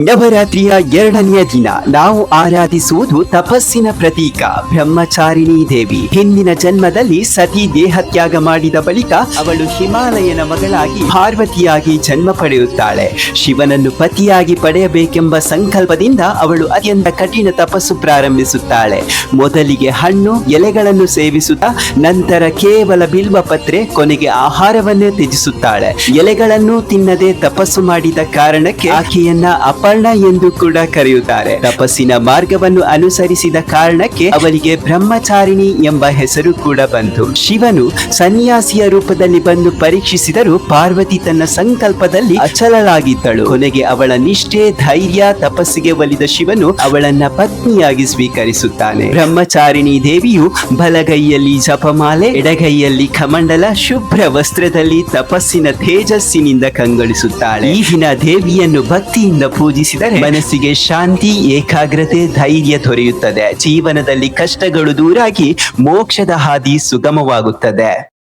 ನವರಾತ್ರಿಯ ಎರಡನೆಯ ದಿನ ನಾವು ಆರಾಧಿಸುವುದು ತಪಸ್ಸಿನ ಪ್ರತೀಕ ಬ್ರಹ್ಮಚಾರಿಣಿ ದೇವಿ. ಹಿಂದಿನ ಜನ್ಮದಲ್ಲಿ ಸತಿ ದೇಹತ್ಯಾಗ ಮಾಡಿದ ಬಳಿಕ ಅವಳು ಹಿಮಾಲಯನ ಮಗಳಾಗಿ ಪಾರ್ವತಿಯಾಗಿ ಜನ್ಮ ಪಡೆಯುತ್ತಾಳೆ. ಶಿವನನ್ನು ಪತಿಯಾಗಿ ಪಡೆಯಬೇಕೆಂಬ ಸಂಕಲ್ಪದಿಂದ ಅವಳು ಅತ್ಯಂತ ಕಠಿಣ ತಪಸ್ಸು ಪ್ರಾರಂಭಿಸುತ್ತಾಳೆ. ಮೊದಲಿಗೆ ಹಣ್ಣು ಎಲೆಗಳನ್ನು ಸೇವಿಸುತ್ತಾ ನಂತರ ಕೇವಲ ಬಿಲ್ವ ಪತ್ರೆ, ಕೊನೆಗೆ ಆಹಾರವನ್ನೇ ತ್ಯಜಿಸುತ್ತಾಳೆ. ಎಲೆಗಳನ್ನು ತಿನ್ನದೆ ತಪಸ್ಸು ಮಾಡಿದ ಕಾರಣಕ್ಕೆ ಆಕೆಯನ್ನ ಅಪರ್ಣ ಎಂದು ಕೂಡ ಕರೆಯುತ್ತಾರೆ. ತಪಸ್ಸಿನ ಮಾರ್ಗವನ್ನು ಅನುಸರಿಸಿದ ಕಾರಣಕ್ಕೆ ಅವಳಿಗೆ ಬ್ರಹ್ಮಚಾರಿಣಿ ಎಂಬ ಹೆಸರು ಕೂಡ ಬಂತು. ಶಿವನು ಸನ್ಯಾಸಿಯ ರೂಪದಲ್ಲಿ ಬಂದು ಪರೀಕ್ಷಿಸಿದರೂ ಪಾರ್ವತಿ ತನ್ನ ಸಂಕಲ್ಪದಲ್ಲಿ ಅಚಲಳಾಗಿದ್ದಳು. ಕೊನೆಗೆ ಅವಳ ನಿಷ್ಠೆ, ಧೈರ್ಯ, ತಪಸ್ಸಿಗೆ ಒಲಿದ ಶಿವನು ಅವಳನ್ನ ಪತ್ನಿಯಾಗಿ ಸ್ವೀಕರಿಸುತ್ತಾನೆ. ಬ್ರಹ್ಮಚಾರಿಣಿ ದೇವಿಯು ಬಲಗೈಯಲ್ಲಿ ಜಪಮಾಲೆ, ಎಡಗೈಯಲ್ಲಿ ಕಮಂಡಲ, ಶುಭ್ರ ವಸ್ತ್ರದಲ್ಲಿ ತಪಸ್ಸಿನ ತೇಜಸ್ಸಿನಿಂದ ಕಂಗೊಳಿಸುತ್ತಾಳೆ. ಈ ದಿನ ದೇವಿಯನ್ನು ಭಕ್ತಿಯಿಂದ ಪೂಜಿಸಿದರೆ ಮನಸ್ಸಿಗೆ ಶಾಂತಿ, ಏಕಾಗ್ರತೆ, ಧೈರ್ಯ ದೊರೆಯುತ್ತದೆ. ಜೀವನದಲ್ಲಿ ಕಷ್ಟಗಳು ದೂರಾಗಿ ಮೋಕ್ಷದ ಹಾದಿ ಸುಗಮವಾಗುತ್ತದೆ.